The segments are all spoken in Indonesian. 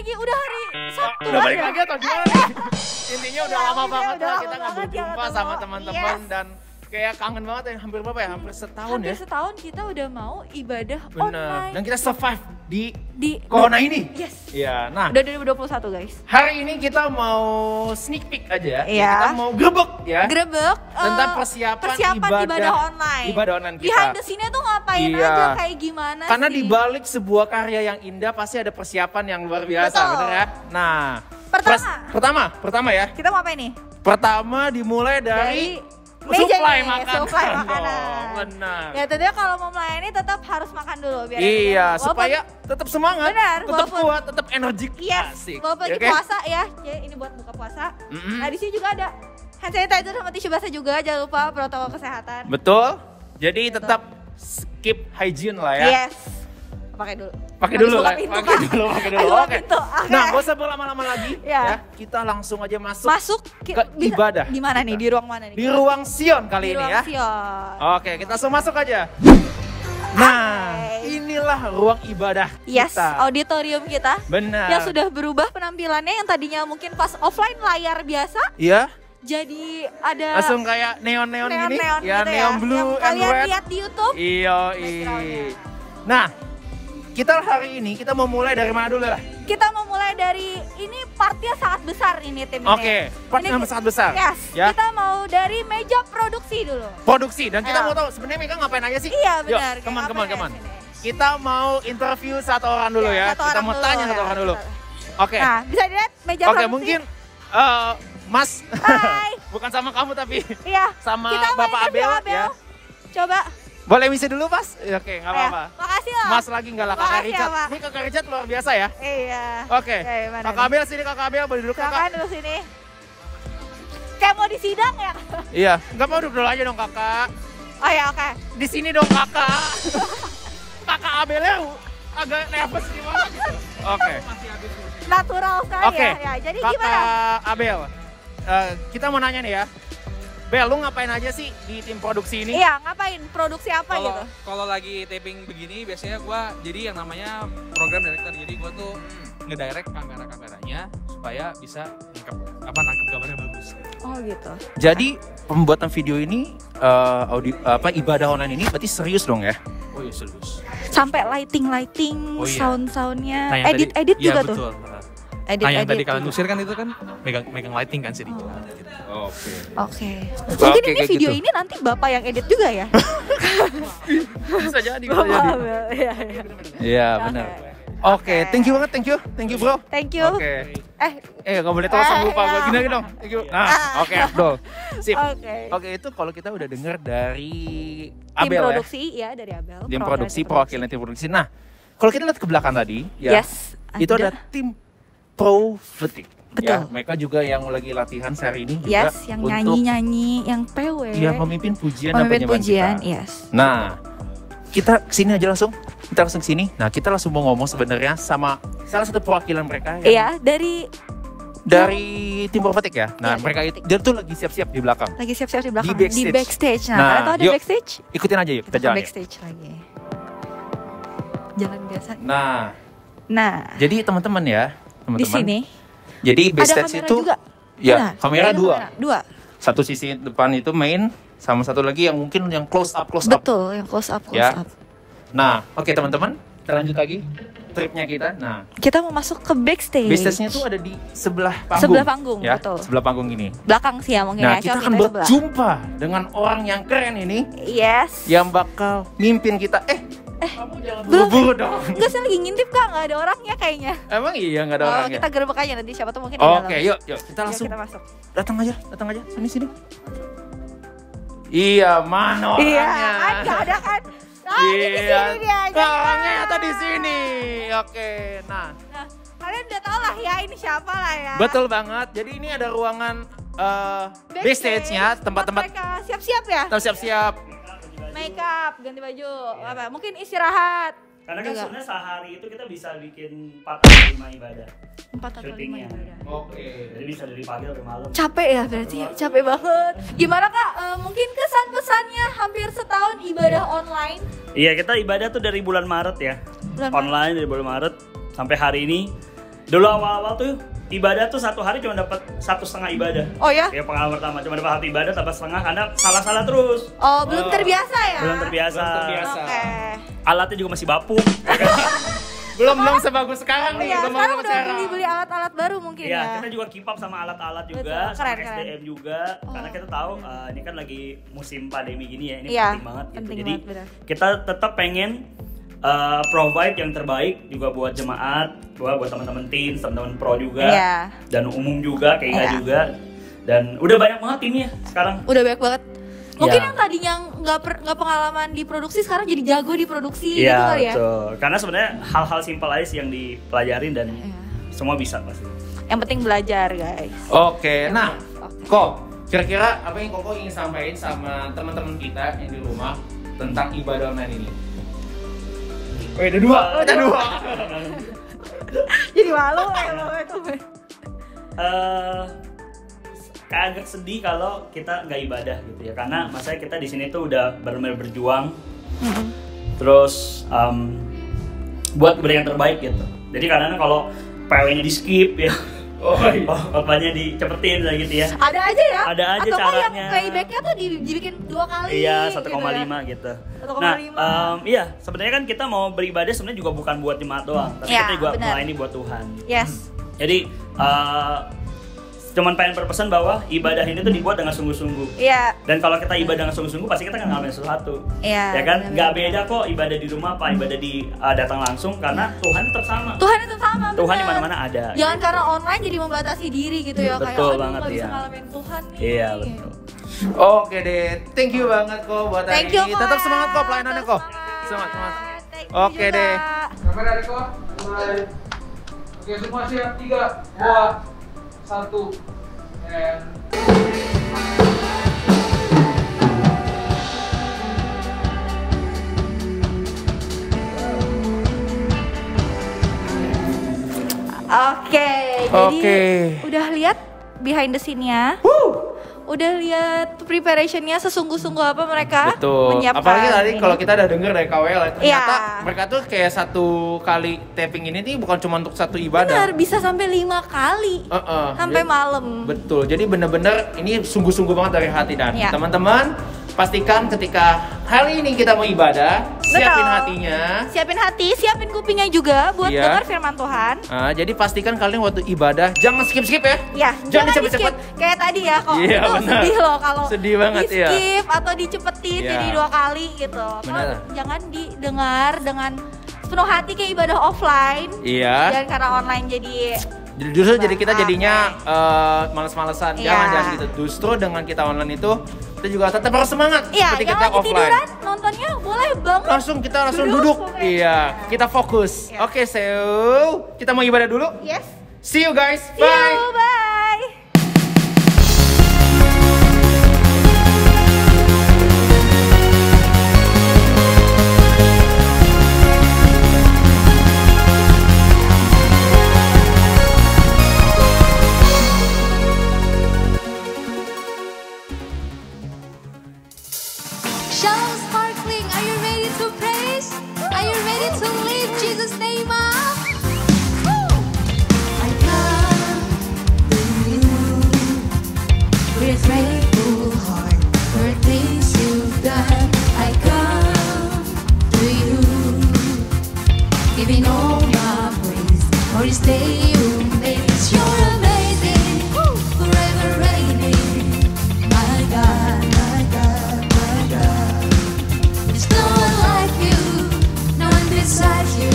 lagi, udah hari Sabtu. Udah balik lagi atau gimana nih? Intinya udah lama banget udah lah lama kita nggak banget ya berjumpa ketemu. sama teman-teman Yes. dan kayak kangen banget ya, hampir berapa ya? Hampir setahun Hampir ya. setahun kita udah mau ibadah Bener. online. Dan kita survive di Di corona ini. Yes. Iya. Nah, Udah 2021 guys. hari ini kita mau sneak peek aja. Iya. Kita mau grebek ya. Grebek Tentang persiapan ibadah online. Ibadah online kita. Behind the scene-nya tuh ngapain Iya. aja, kayak gimana Karena sih? di balik sebuah karya yang indah pasti ada persiapan yang luar biasa, Betul. bener ya? Nah, pertama ya. Kita mau apa ini? Pertama dimulai dari meja supply nih, makanan. supply makanan. Oh, benar. Ya tentunya kalau mau melayani tetap harus makan dulu biar Iya, walaupun- supaya tetap semangat, Benar, tetap walaupun- kuat, tetap energik. Yes, Asik. walaupun lagi Oke? puasa ya, ini buat buka puasa. Nah di sini juga ada hand sanitizer sama tisu basah juga, jangan lupa protokol kesehatan. Betul. Jadi tetap keep hygiene lah ya. Yes, pakai dulu. Pakai Habis dulu buka kan? pintu, Pakai Kak. dulu. Habis buka pintu, oke. Nah, gak usah berlama-lama lagi Ya. ya. Kita langsung aja masuk Masuk ke ibadah. Di mana nih? Di ruang mana nih? di ruang Sion kali Di ini ruang ya. Sion. Oke, kita langsung masuk aja. Nah, Oke. inilah ruang ibadah Yes, kita. auditorium kita. Benar. Yang sudah berubah penampilannya, yang tadinya mungkin pas offline layar biasa, Iya, jadi ada langsung kayak neon-neon gini. neon-neon Ya, gitu neon blue yang and kalian red. lihat di YouTube. Iya. Background-nya. Nah, kita hari ini kita mau mulai dari mana dulu lah? Kita mau mulai dari ini partnya sangat besar ini tim ini. Oke, part Ini yang sangat besar. Yes, Ya. kita mau dari meja produksi dulu. Produksi dan kita Ya. mau tahu sebenarnya mereka ngapain aja sih? Iya benar. Yuk, kayak apa keman. ya sini? Kita mau interview satu orang dulu ya. satu Kita orang mau dulu, tanya ya. satu orang dulu. Oke. Nah, bisa dilihat meja Oke, produksi. mungkin Mas. Hai. Bukan sama kamu tapi Iya. sama Kita mau Bapak interview Abel, ya. Coba. Boleh misi dulu, Mas? Oke, nggak Ayo, apa-apa. makasih loh. Mas lagi nggak lah Kakak Makasih ya, Richard. Pak. Ini Kakak Richard luar biasa ya. Iya. Oke. mana Kakak nih? Abel sini, Kakak Abel boleh duduk Silakan Kakak. dulu sini. Kayak mau disidang ya? Iya, nggak mau duduk dulu aja dong Kakak. Oh ya, oke. Di sini dong Kakak. Kakak Abelnya agak nervous gimana gitu. Oke. Natural sekali Oke. ya. Jadi Kakak gimana? Abel, kita mau nanya nih ya. Bel, lu ngapain aja sih di tim produksi ini? Iya, ngapain? Produksi apa gitu? Kalau lagi taping begini biasanya gua jadi yang namanya program director. Jadi gua tuh ngedirect kamera-kameranya supaya bisa nangkep gambarnya bagus. Oh gitu. Jadi pembuatan video ini ibadah online ini berarti serius dong ya? Oh iya serius. Sampai lighting, Oh iya. sound-soundnya, Nah, yang edit tadi- juga iya, tuh. betul. Edit, Nah yang tadi edit. kalian usir kan itu kan megang lighting kan sedikit. Oke. Oke. Mungkin Oke, ini kayak video gitu. ini nanti bapak yang edit juga ya? Bisa jadi, bisa Bapak jadi. Abel, iya, iya. Iya, benar. Oke, thank you banget, thank you bro. Thank you. Oke. Eh, Nggak boleh langsung lupa iya. gue gini lagi dong. Thank you. Nah, oke, Abdul. Sip. Oke. Oke, itu kalau kita udah dengar dari Tim Abel ya. produksi ya dari Abel. Tim Program produksi, tim perwakilan tim produksi. Nah, kalau kita lihat ke belakang tadi, ya, Yes. itu ada tim Prophetic. Betul. Ya, mereka juga yang lagi latihan sehari ini juga Yes, yang untuk nyanyi-nyanyi, yang PW. ya, memimpin pujian Pemimpin dan penyembahan pujian, kita. yes. Nah, kita kesini aja langsung. Kita langsung kesini. Nah, kita langsung mau ngomong sebenarnya sama salah satu perwakilan mereka yang Iya, dari tim Prophetic ya. Nah, Iya, mereka Prophetic. dia tuh lagi siap-siap di belakang. lagi siap-siap di belakang. Di backstage. Nah, Nah, kalian tahu ada yuk. backstage? Ikutin aja yuk, kita Kita ke jalan. Yuk. backstage lagi. Jalan biasa. Nah, jadi teman-teman ya, Di teman-teman. sini Jadi ada backstage kamera itu juga. ya, Nah, kamera ada dua. Dua. Satu sisi depan itu main, sama satu lagi yang mungkin yang close up. Betul, yang close up, close Ya. up. Nah, oke teman-teman, kita lanjut lagi tripnya kita. Nah, Kita mau masuk ke backstage. backstage-nya tuh ada di sebelah panggung. Sebelah panggung, ya, betul. sebelah panggung ini. Belakang sih ya mungkin Nah, ya. kita cuma akan sebelah. berjumpa dengan orang yang keren ini, Yes. yang bakal mimpin kita. Kamu jangan belum. buru-buru dong. Enggak, saya lagi ngintip Kak, nggak ada orangnya kayaknya. Emang iya nggak ada Oh, orangnya. kita gerbek aja nanti, siapa tuh mungkin di Oke, dalam. yuk kita Yuk, langsung kita masuk. datang aja, sini. Iya, mana orangnya? Iya, kan nggak ada kan? Nah, ini di Iya, sini dia. nah, orangnya nyata di sini. Oke, nah, Nah, kalian udah tau lah ya ini siapa lah ya. betul banget. Jadi ini ada ruangan backstage-nya, Buat tempat-tempat mereka siap-siap ya. kita siap-siap. Make up, ganti baju, apa? Mungkin istirahat. Karena kan Juga. sebenarnya sehari itu kita bisa bikin 4 atau 5 ibadah 4 atau 5 syutingnya. ibadah. Oke. Jadi bisa dari pagi sampai malam. Capek ya berarti ya, capek banget. Gimana Kak? Mungkin kesan-pesannya hampir setahun ibadah online. Iya, kita ibadah tuh dari bulan Maret ya. Bulan Online dari bulan Maret sampai hari ini. Dulu awal-awal tuh ibadah tuh satu hari cuma dapat 1,5 ibadah. Oh ya? Ya pengalaman pertama cuma dapat 1 ibadah tambah setengah karena salah-salah terus. Oh, belum terbiasa ya? Belum terbiasa. Oke. Alatnya juga masih bapuk. belum sebagus sekarang nih. Iya, belum sekarang bagus udah beli alat-alat baru mungkin Iya, ya. kita juga keep up sama alat-alat juga, Betul, sama keren. SDM juga. Oh. Karena kita tahu ini kan lagi musim pandemi gini ya, ini Iya, penting banget gitu. penting Jadi banget, benar. kita tetap pengen provide yang terbaik juga buat jemaat, buat teman-teman teens, teman-teman pro juga, Iya. dan umum juga, kayak Iya. juga. Dan udah banyak banget timnya sekarang. Udah banyak banget. Mungkin Ya. yang tadinya nggak pengalaman di produksi sekarang jadi jago di produksi gitu Iya, kali ya. betul. Karena sebenarnya hal-hal simpel aja sih yang dipelajarin dan Iya. semua bisa pasti. Yang penting belajar, guys. Oke, nah, Oke. Kok, kira-kira apa yang Koko ingin sampaikan sama teman-teman kita yang di rumah tentang ibadah online ini? Oh, ada dua. Jadi malu ya lo itu. Kayak agak sedih kalau kita nggak ibadah gitu ya, karena masanya kita di sini tuh udah benar-benar berjuang, terus buat beri yang terbaik gitu. Jadi kadang-kadang kalau PW-nya di skip ya, khotbahnya dicepetin gitu ya. Ada aja ya? Ada aja Atau caranya. yang playbacknya tuh dibikin 2 kali. Iya, gitu 1,5 ya. gitu. 1,5. Nah, iya, sebenarnya kan kita mau beribadah sebenarnya juga bukan buat jemaat doang, tapi Iya, kita juga benar. melayani buat Tuhan. Yes. Jadi cuman pengen berpesan bahwa ibadah ini tuh dibuat dengan sungguh-sungguh. Iya. Dan kalau kita ibadah dengan sungguh-sungguh pasti kita akan ngalamin sesuatu. Iya, Ya kan? benar-benar. Nggak beda kok ibadah di rumah apa ibadah di datang langsung, karena Tuhan tetap sama. Tuhan itu sama. Tuhan di benar. mana-mana ada. Jangan karena online jadi membatasi diri gitu ya. Betul kayak aduh banget, nggak bisa iya. ngalamin Tuhan nih. Iya, betul. Oke deh, thank you banget kok buat hari Thank you, ini. Ko. Tetap semangat kok pelayanannya kok. Semangat. Semangat. Thank you Oke juga. deh. Kamera Riko, mulai. Oke, semua siap. 3, 2, 1. And Oke, jadi Oke. udah lihat behind the scene-nya. Udah lihat preparationnya sesungguh-sungguh apa mereka Betul. menyiapkan. Apalagi tadi ini. kalau kita udah denger dari KWL, ternyata Iya. mereka tuh kayak 1 kali taping ini nih bukan cuma untuk 1 ibadah. Benar, bisa sampai 5 kali. Sampai malam. Betul. Jadi bener-bener ini sungguh-sungguh banget dari hati dan Iya. teman-teman pastikan ketika hari ini kita mau ibadah, siapin Betul. hatinya. Siapin hati, siapin kupingnya juga buat Iya. dengar firman Tuhan. Jadi pastikan kalian waktu ibadah jangan skip-skip ya. Ya, Jangan di cepet-cepet. skip. Kayak tadi ya kok. Iya, itu benar. sedih loh kalau Sedih banget, di iya. skip atau dicepetin Iya. jadi 2 kali gitu. Atau Benar. jangan didengar dengan sepenuh hati kayak ibadah offline. Iya. Dan karena online jadi Justru jadi kita jadinya males-malesan. Iya. Jangan gitu. Justru dengan kita online itu kita juga tetap harus semangat Iya, seperti yang kita lagi offline. tiduran nontonnya boleh banget. Kita langsung Duduk, duduk. pokoknya. Iya, kita fokus. Iya. Oke, so kita mau ibadah dulu. Yes. See you guys. See you, bye. Shalom Sparkling, are you ready to praise? Are you ready to lift Jesus' name up? Woo! I come to you with grateful heart for things you've done. I come to you, giving all my praise for this day you made. You're amazing, forever reigning. My God, my God, my God. There's no one like you, no one beside you.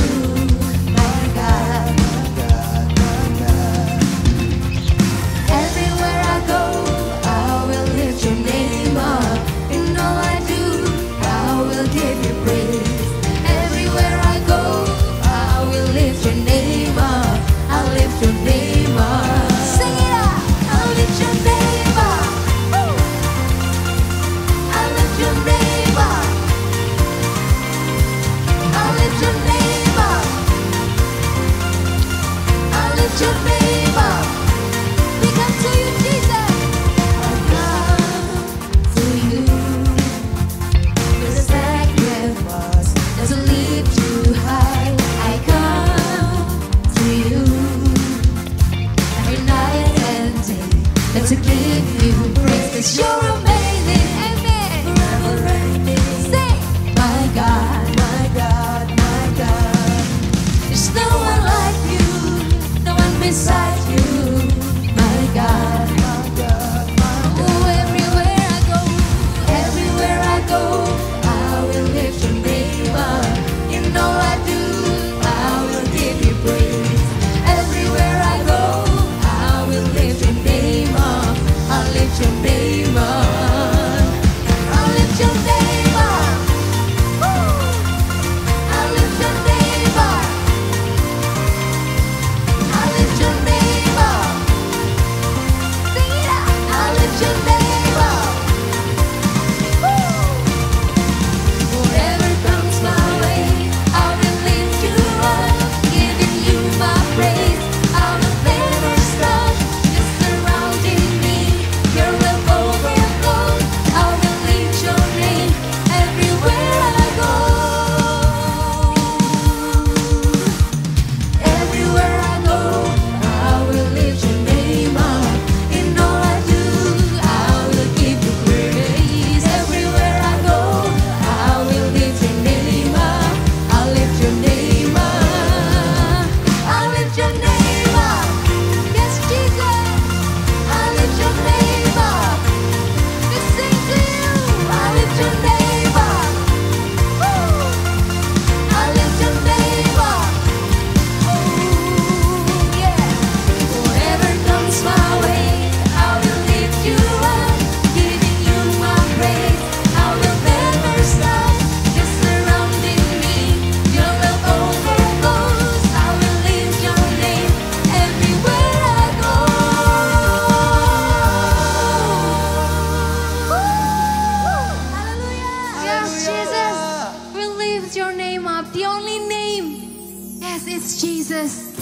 Yes, Jesus.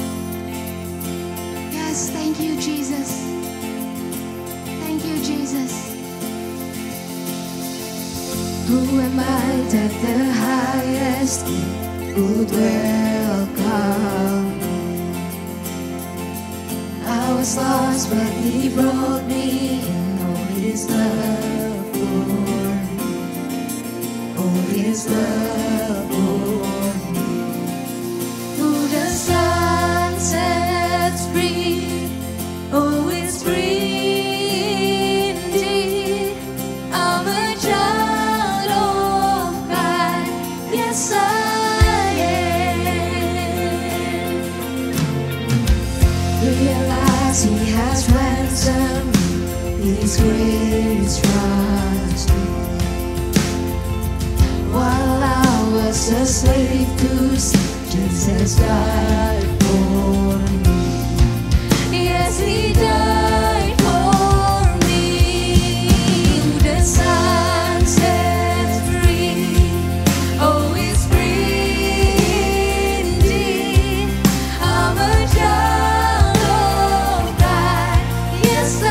Yes, thank you, Jesus. Thank you, Jesus. Who am I that the highest would welcome me? I was lost, but He brought me in. All His love for me. All His love for me. Who the sun sets free. Oh, it's free indeed. I'm a child of God. Yes, I am. Realize He has ransomed me. His grace trust me. While I was a slave to sin, Jesus died for me. Yes, He died for me. Who the Son sets free. Oh, it's free indeed. I'm a child of God. Yes, I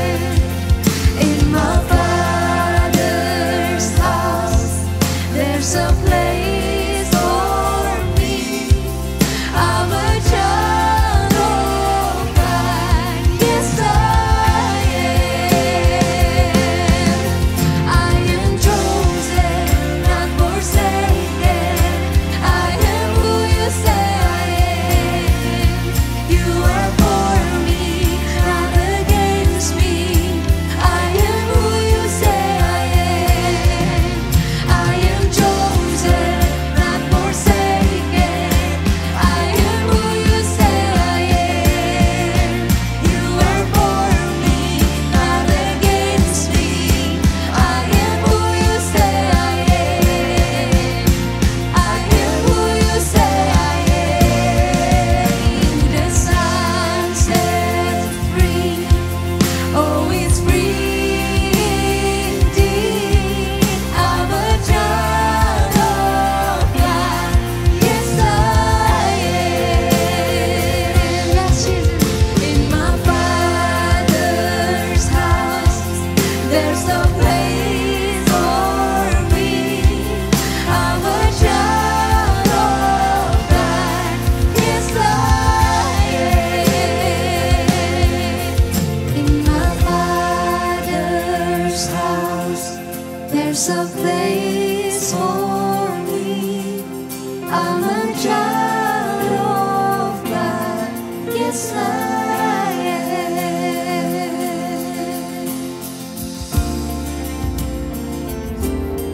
am. In my Father's house, there's a place for me. I'm a child of God. Yes, I am. I am chosen, not forsaken. I am who you say I am. You are for me, not against me. I am who you say I am. I am chosen, not forsaken. I am who you say I am. You are for me, not against me. I am who you say I am. I am who you say I am. The sun sets free. Oh, it's free indeed. I'm a child of God. Yes, I am. Yes, Jesus. In my Father's house, there's a place for me. I'm a child of God. Yes, I am. In my Father's house, there's a place for me. I'm a child of God. Yes, I am.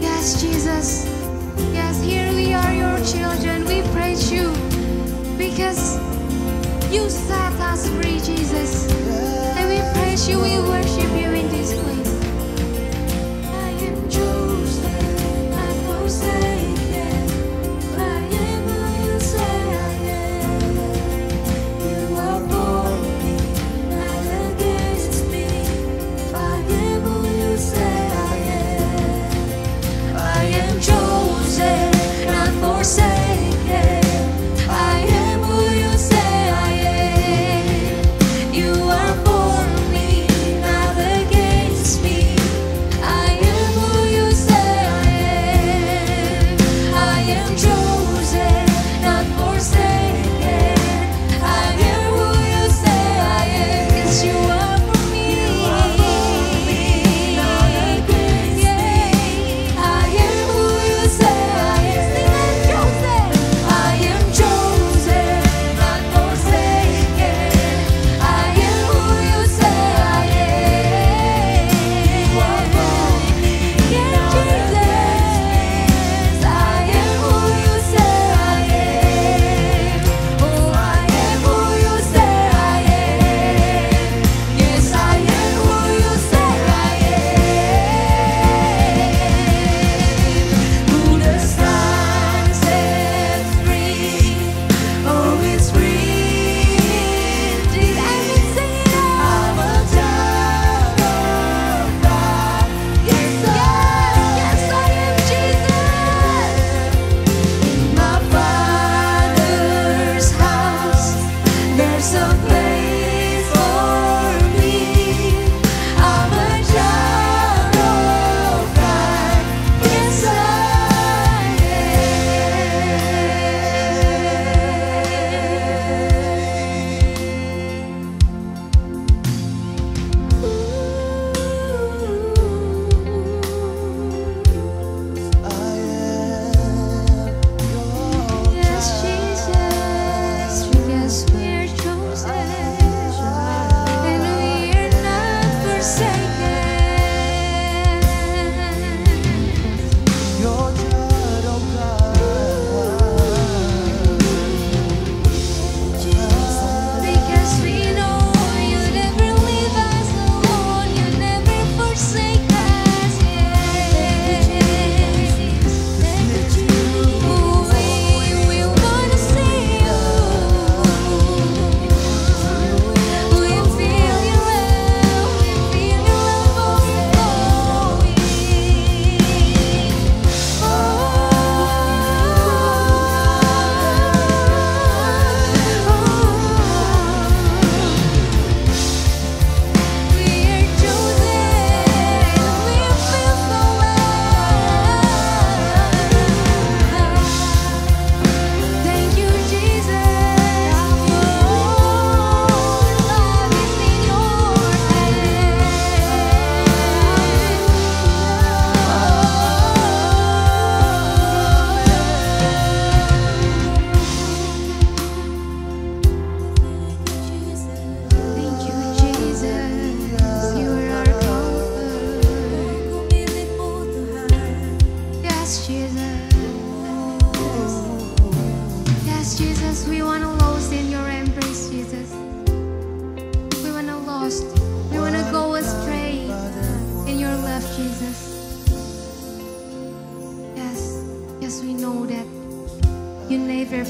Yes, Jesus. Yes, here we are, your children. We praise you because you set us free, Jesus. And we praise you, we worship you in this place. I am chosen, not forsaken. I am who you say I am. You are for me, not against me. I am who you say I am. I am chosen, not forsaken. I am who you say I am. You are for me, not against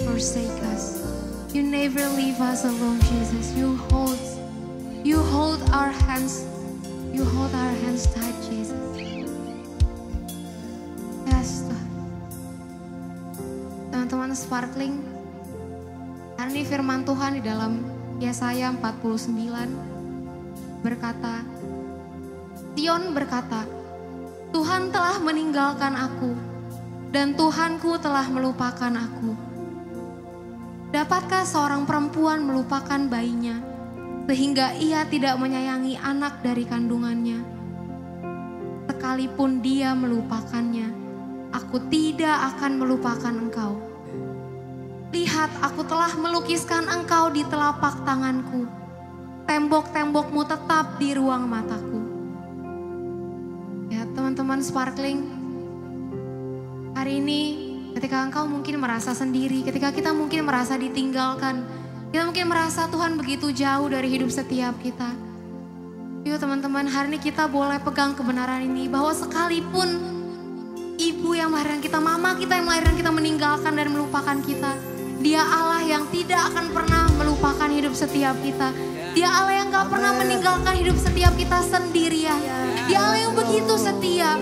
forsake us. You never leave us alone, Jesus. You hold our hands. You hold our hands tight, Jesus. Yes, Tuhan. Teman-teman Sparkling, hari ini firman Tuhan di dalam Yesaya 49 berkata, Sion berkata, Tuhan telah meninggalkan aku dan Tuhanku telah melupakan aku. Dapatkah seorang perempuan melupakan bayinya sehingga ia tidak menyayangi anak dari kandungannya? Sekalipun dia melupakannya, aku tidak akan melupakan engkau. Lihat, aku telah melukiskan engkau di telapak tanganku. Tembok-tembokmu tetap di ruang mataku. Ya, teman-teman Sparkling, hari ini ketika engkau mungkin merasa sendiri, ketika kita mungkin merasa ditinggalkan, kita mungkin merasa Tuhan begitu jauh dari hidup setiap kita. Yuk teman-teman, hari ini kita boleh pegang kebenaran ini, bahwa sekalipun ibu yang melahirkan kita, mama kita yang melahirkan kita meninggalkan dan melupakan kita, Dia Allah yang tidak akan pernah melupakan hidup setiap kita. Dia Allah yang gak pernah meninggalkan hidup setiap kita sendirian. Dia Allah yang begitu setia.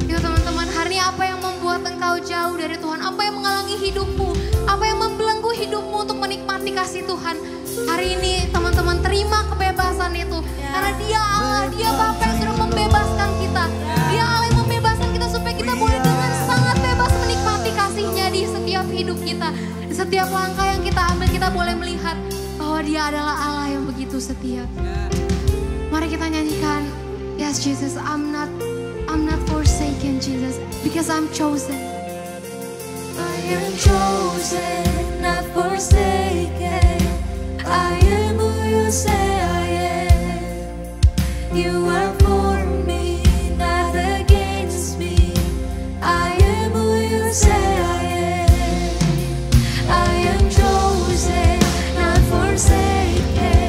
Yuk teman-teman, hari ini apa yang membuat engkau jauh dari Tuhan? Apa yang menghalangi hidupmu? Apa yang membelenggu hidupmu untuk menikmati kasih Tuhan? Hari ini teman-teman terima kebebasan itu. Karena Dia Allah, Dia Bapa yang sudah membebaskan kita. Dia Allah yang membebaskan kita supaya kita boleh dengan sangat bebas menikmati kasih-Nya di setiap hidup kita. Di setiap langkah yang kita ambil, kita boleh melihat bahwa Dia adalah Allah yang begitu setia. Mari kita nyanyikan, yes Jesus, I'm not forsaken, Jesus, because I'm chosen. I am chosen, not forsaken. I am who you say I am. You are for me, not against me. I am who you say I am. I am chosen, not forsaken.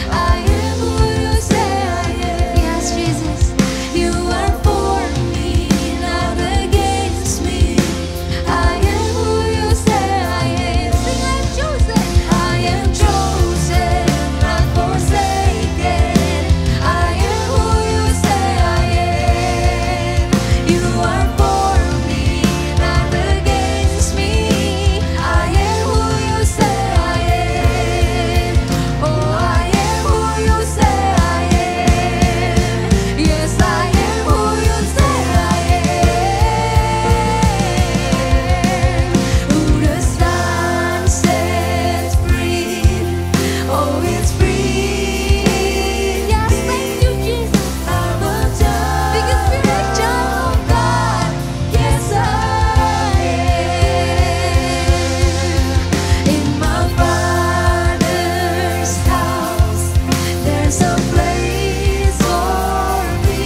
I am who you say I am. Yes Jesus, You are for me, not against me. I am who you say I am. sing I'm chosen. I am chosen, not forsaken. I am who you say I am. You are for me, not against me. I am who you say I am. Oh, I am who you say I am. Yes, I am who you say I am. Who the Son sets free, oh, it's free. Yes, thank you Jesus. I'm a child Because we're a child of God. Yes, I am. In my Father's house, there's a place for me.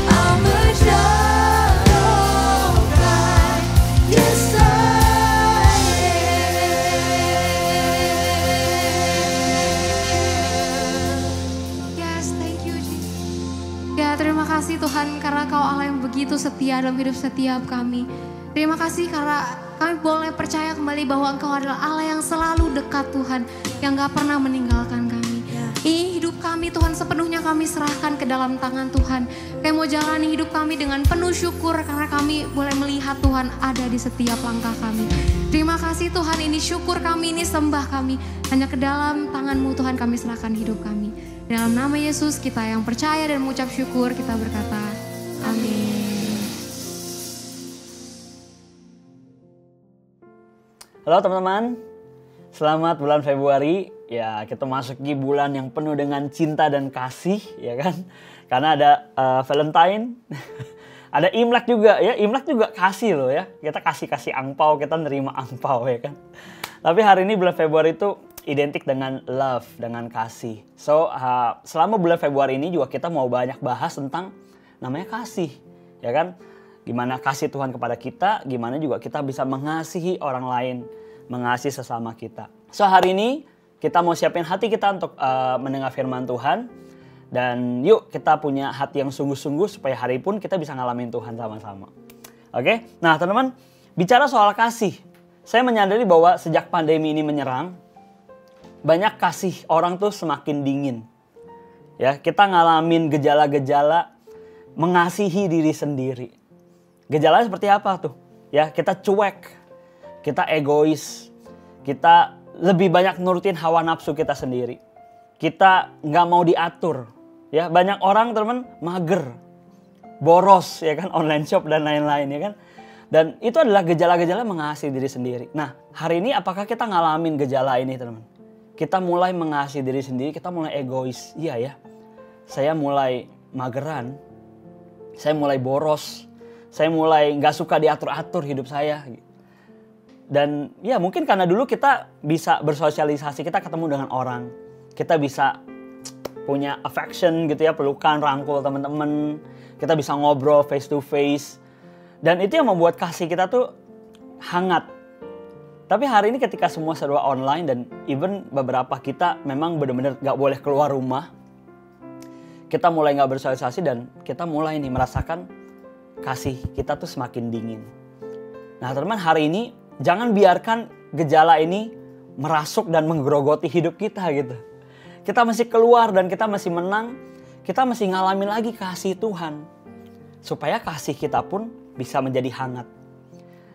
I'm a child of God. Yes, I am. Yes, thank you Jesus. Ya, terima kasih Tuhan karena Kau Allah yang begitu setia dalam hidup setiap kami. Terima kasih karena kami boleh percaya kembali bahwa Engkau adalah Allah yang selalu dekat Tuhan, yang gak pernah meninggalkan kami. Ini hidup kami Tuhan sepenuhnya kami serahkan ke dalam tangan Tuhan. Kami mau jalani hidup kami dengan penuh syukur karena kami boleh melihat Tuhan ada di setiap langkah kami. Terima kasih Tuhan, ini syukur kami, ini sembah kami. Hanya ke dalam tangan-Mu Tuhan kami serahkan hidup kami. Dalam nama Yesus kita yang percaya dan mengucap syukur kita berkata, amin. Halo teman-teman, selamat bulan Februari. Ya, kita masuk di bulan yang penuh dengan cinta dan kasih, ya kan? Karena ada Valentine, ada Imlek juga ya. Imlek juga kasih loh ya. Kita kasih angpau, kita nerima angpau ya kan. Tapi hari ini bulan Februari itu identik dengan love, dengan kasih. So, selama bulan Februari ini juga kita mau banyak bahas tentang namanya kasih, ya kan? Gimana kasih Tuhan kepada kita, gimana juga kita bisa mengasihi orang lain, mengasihi sesama kita. So, hari ini kita mau siapin hati kita untuk mendengar firman Tuhan. Dan yuk kita punya hati yang sungguh-sungguh supaya hari pun kita bisa ngalamin Tuhan sama-sama. Oke? Nah teman-teman, bicara soal kasih. saya menyadari bahwa sejak pandemi ini menyerang, banyak kasih orang tuh semakin dingin. Ya, kita ngalamin gejala-gejala mengasihi diri sendiri. Gejalanya seperti apa tuh? Ya, kita cuek, kita egois, kita lebih banyak nurutin hawa nafsu kita sendiri. Kita nggak mau diatur. Ya, banyak orang teman mager, boros, ya kan, online shop dan lain-lain, ya kan. Dan itu adalah gejala-gejala mengasihi diri sendiri. Nah, hari ini apakah kita ngalamin gejala ini, teman? Kita mulai mengasihi diri sendiri, kita mulai egois. Iya ya, saya mulai mageran, saya mulai boros, saya mulai nggak suka diatur-atur hidup saya. Dan ya mungkin karena dulu kita bisa bersosialisasi, kita ketemu dengan orang, kita bisa punya affection gitu ya, pelukan, rangkul teman-teman, kita bisa ngobrol face to face. Dan itu yang membuat kasih kita tuh hangat. Tapi hari ini ketika semua serba online dan even beberapa kita memang benar-benar gak boleh keluar rumah, kita mulai gak bersosialisasi dan kita mulai nih merasakan kasih kita tuh semakin dingin. Nah teman-teman, hari ini jangan biarkan gejala ini merasuk dan menggerogoti hidup kita gitu. Kita masih keluar dan kita masih menang, kita masih ngalamin lagi kasih Tuhan. Supaya kasih kita pun bisa menjadi hangat.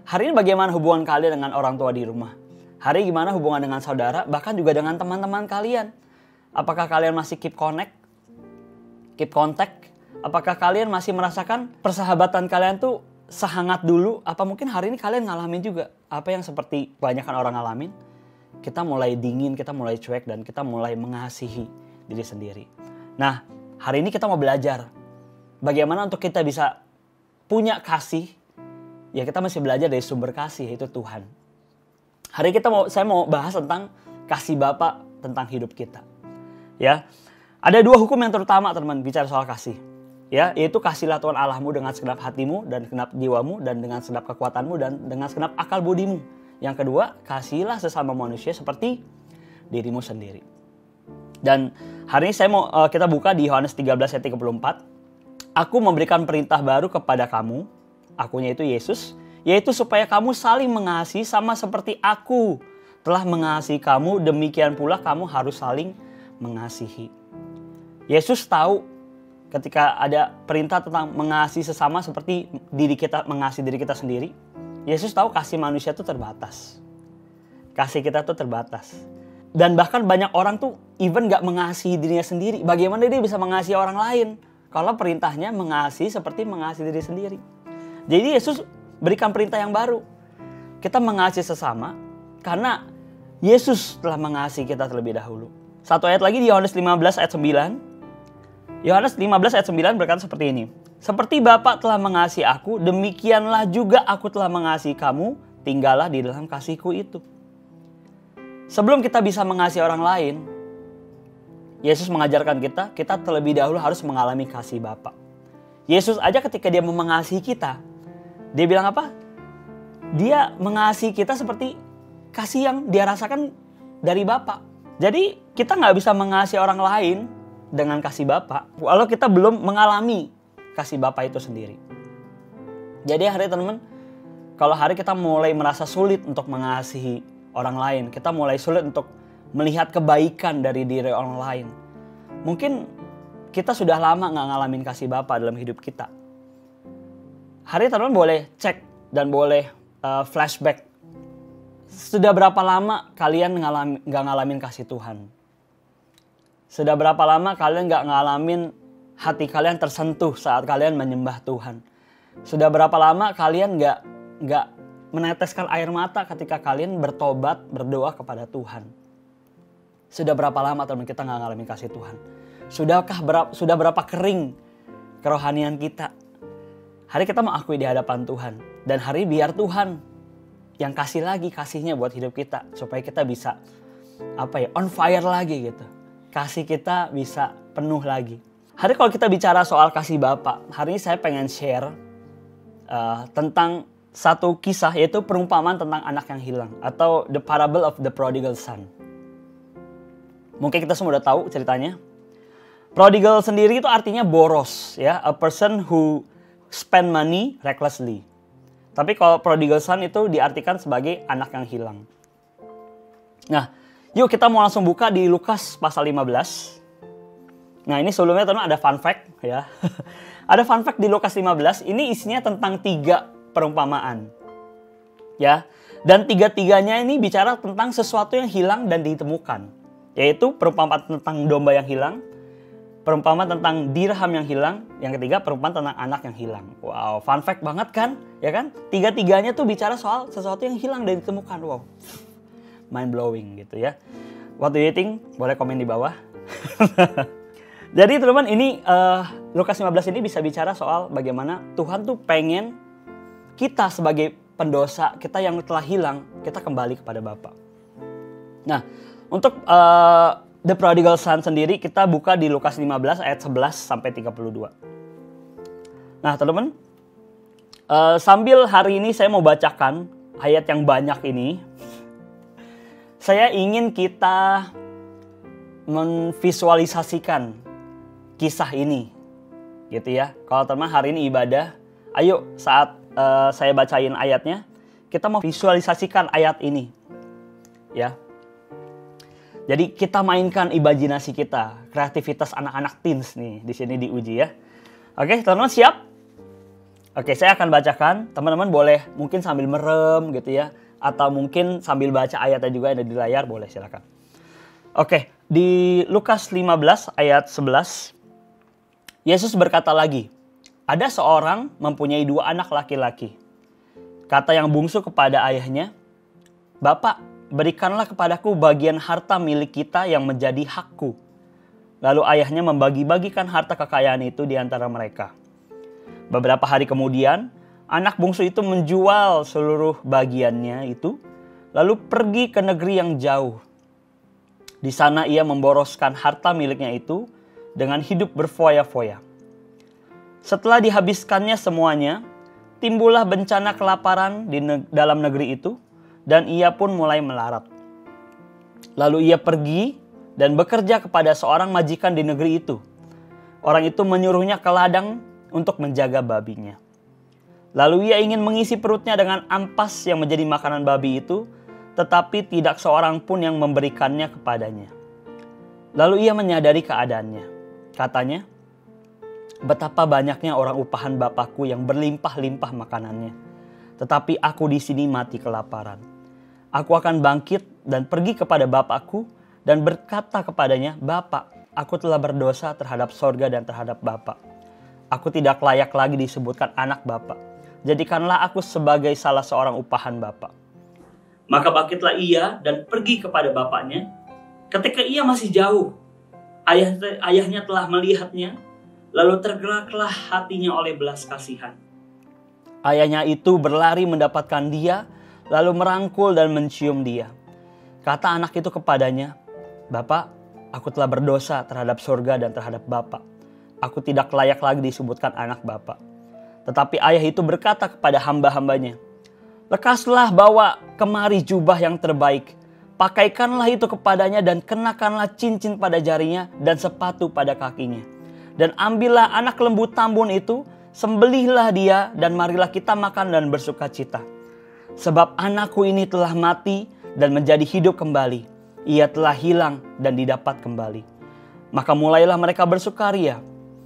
Hari ini bagaimana hubungan kalian dengan orang tua di rumah? Hari ini gimana hubungan dengan saudara, bahkan juga dengan teman-teman kalian? Apakah kalian masih keep contact? Apakah kalian masih merasakan persahabatan kalian tuh sehangat dulu? Apa mungkin hari ini kalian ngalamin juga apa yang seperti kebanyakan orang ngalamin? Kita mulai dingin, kita mulai cuek, dan kita mulai mengasihi diri sendiri. Nah, hari ini kita mau belajar bagaimana untuk kita bisa punya kasih. Ya kita masih belajar dari sumber kasih, yaitu Tuhan. Hari ini saya mau bahas tentang kasih Bapa tentang hidup kita. Ya, ada dua hukum yang terutama teman bicara soal kasih. Ya, yaitu kasihlah Tuhan Allahmu dengan segenap hatimu dan segenap jiwamu dan dengan segenap kekuatanmu dan dengan segenap akal budimu. Yang kedua, kasihilah sesama manusia seperti dirimu sendiri. Dan hari ini kita buka di Yohanes 13 ayat 34. Aku memberikan perintah baru kepada kamu, akunya itu Yesus, yaitu supaya kamu saling mengasihi sama seperti aku telah mengasihi kamu, demikian pula kamu harus saling mengasihi. Yesus tahu ketika ada perintah tentang mengasihi sesama seperti mengasihi diri kita sendiri, Yesus tahu kasih manusia itu terbatas. Kasih kita tuh terbatas. Dan bahkan banyak orang tuh even gak mengasihi dirinya sendiri. Bagaimana dia bisa mengasihi orang lain? Kalau perintahnya mengasihi seperti mengasihi diri sendiri. Jadi Yesus berikan perintah yang baru. Kita mengasihi sesama karena Yesus telah mengasihi kita terlebih dahulu. Satu ayat lagi di Yohanes 15 ayat 9. Yohanes 15 ayat 9 berkata seperti ini. Seperti Bapa telah mengasihi aku, demikianlah juga aku telah mengasihi kamu. Tinggallah di dalam kasihku itu. Sebelum kita bisa mengasihi orang lain, Yesus mengajarkan kita terlebih dahulu harus mengalami kasih Bapa. Yesus aja ketika dia mau mengasihi kita, dia bilang apa? Dia mengasihi kita seperti kasih yang dia rasakan dari Bapa. Jadi kita nggak bisa mengasihi orang lain dengan kasih Bapa kalau kita belum mengalami kasih Bapa itu sendiri. Jadi hari teman-teman, kalau hari kita mulai merasa sulit untuk mengasihi orang lain, kita mulai sulit untuk melihat kebaikan dari diri orang lain. Mungkin kita sudah lama gak ngalamin kasih Bapa dalam hidup kita. Hari teman-teman boleh cek dan boleh flashback. Sudah berapa lama kalian gak ngalamin kasih Tuhan? Sudah berapa lama kalian gak ngalamin hati kalian tersentuh saat kalian menyembah Tuhan? Sudah berapa lama kalian gak meneteskan air mata ketika kalian bertobat, berdoa kepada Tuhan? Sudah berapa lama teman kita gak ngalamin kasih Tuhan? Sudah berapa kering kerohanian kita? Hari kita mau akui di hadapan Tuhan. Dan hari biar Tuhan yang kasih lagi kasihnya buat hidup kita. Supaya kita bisa on fire lagi gitu. Kasih kita bisa penuh lagi. Hari kalau kita bicara soal kasih Bapa, hari ini saya pengen share tentang satu kisah, yaitu perumpamaan tentang anak yang hilang. Atau the parable of the prodigal son. Mungkin kita semua udah tahu ceritanya. Prodigal sendiri itu artinya boros, ya, a person who spend money recklessly. Tapi kalau prodigal son itu diartikan sebagai anak yang hilang. Nah, yuk kita mau langsung buka di Lukas pasal 15. Nah, ini sebelumnya teman ada fun fact ya. Ada fun fact di Lukas 15, ini isinya tentang 3 perumpamaan. Ya. Dan 3-tiganya ini bicara tentang sesuatu yang hilang dan ditemukan. Yaitu perumpamaan tentang domba yang hilang, perumpamaan tentang dirham yang hilang, yang ketiga perumpamaan tentang anak yang hilang. Wow, fun fact banget kan? Ya kan? 3-tiganya tuh bicara soal sesuatu yang hilang dan ditemukan. Wow, mind blowing gitu ya. What do you think? Boleh komen di bawah. Jadi teman-teman, ini Lukas 15 ini bisa bicara soal bagaimana Tuhan tuh pengen kita sebagai pendosa, kita yang telah hilang, kita kembali kepada Bapa. Nah, untuk The Prodigal Son sendiri kita buka di Lukas 15 ayat 11 sampai 32. Nah, teman-teman, sambil hari ini saya mau bacakan ayat yang banyak ini, saya ingin kita memvisualisasikan kisah ini, gitu ya. Kalau teman-teman hari ini ibadah, ayo saat saya bacain ayatnya, kita mau visualisasikan ayat ini, ya. Jadi kita mainkan imajinasi kita, kreativitas anak-anak teens nih di sini diuji ya. Oke, teman-teman siap? Oke, saya akan bacakan. Teman-teman boleh mungkin sambil merem gitu ya, atau mungkin sambil baca ayatnya juga ada di layar, boleh silakan. Oke, di Lukas 15 ayat 11, Yesus berkata lagi, ada seorang mempunyai 2 anak laki-laki. Kata yang bungsu kepada ayahnya, "Bapak, berikanlah kepadaku bagian harta milik kita yang menjadi hakku." Lalu ayahnya membagi-bagikan harta kekayaan itu di antara mereka. Beberapa hari kemudian, anak bungsu itu menjual seluruh bagiannya itu, lalu pergi ke negeri yang jauh. Di sana ia memboroskan harta miliknya itu dengan hidup berfoya-foya. Setelah dihabiskannya semuanya, timbullah bencana kelaparan di dalam negeri itu, dan ia pun mulai melarat. Lalu ia pergi dan bekerja kepada seorang majikan di negeri itu. Orang itu menyuruhnya ke ladang untuk menjaga babinya. Lalu ia ingin mengisi perutnya dengan ampas yang menjadi makanan babi itu, tetapi tidak seorang pun yang memberikannya kepadanya. Lalu ia menyadari keadaannya. Katanya, betapa banyaknya orang upahan bapakku yang berlimpah-limpah makanannya, tetapi aku di sini mati kelaparan. Aku akan bangkit dan pergi kepada bapakku dan berkata kepadanya, Bapak, aku telah berdosa terhadap sorga dan terhadap Bapak. Aku tidak layak lagi disebutkan anak Bapak. Jadikanlah aku sebagai salah seorang upahan Bapak. Maka bangkitlah ia dan pergi kepada bapaknya. Ketika ia masih jauh, ayahnya telah melihatnya, lalu tergeraklah hatinya oleh belas kasihan. Ayahnya itu berlari mendapatkan dia, lalu merangkul dan mencium dia. Kata anak itu kepadanya, Bapak, aku telah berdosa terhadap surga dan terhadap Bapak. Aku tidak layak lagi disebutkan anak Bapak. Tetapi ayah itu berkata kepada hamba-hambanya, lekaslah bawa kemari jubah yang terbaik. Pakaikanlah itu kepadanya dan kenakanlah cincin pada jarinya dan sepatu pada kakinya. Dan ambillah anak lembu tambun itu, sembelihlah dia dan marilah kita makan dan bersuka cita. Sebab anakku ini telah mati dan menjadi hidup kembali. Ia telah hilang dan didapat kembali. Maka mulailah mereka bersukaria.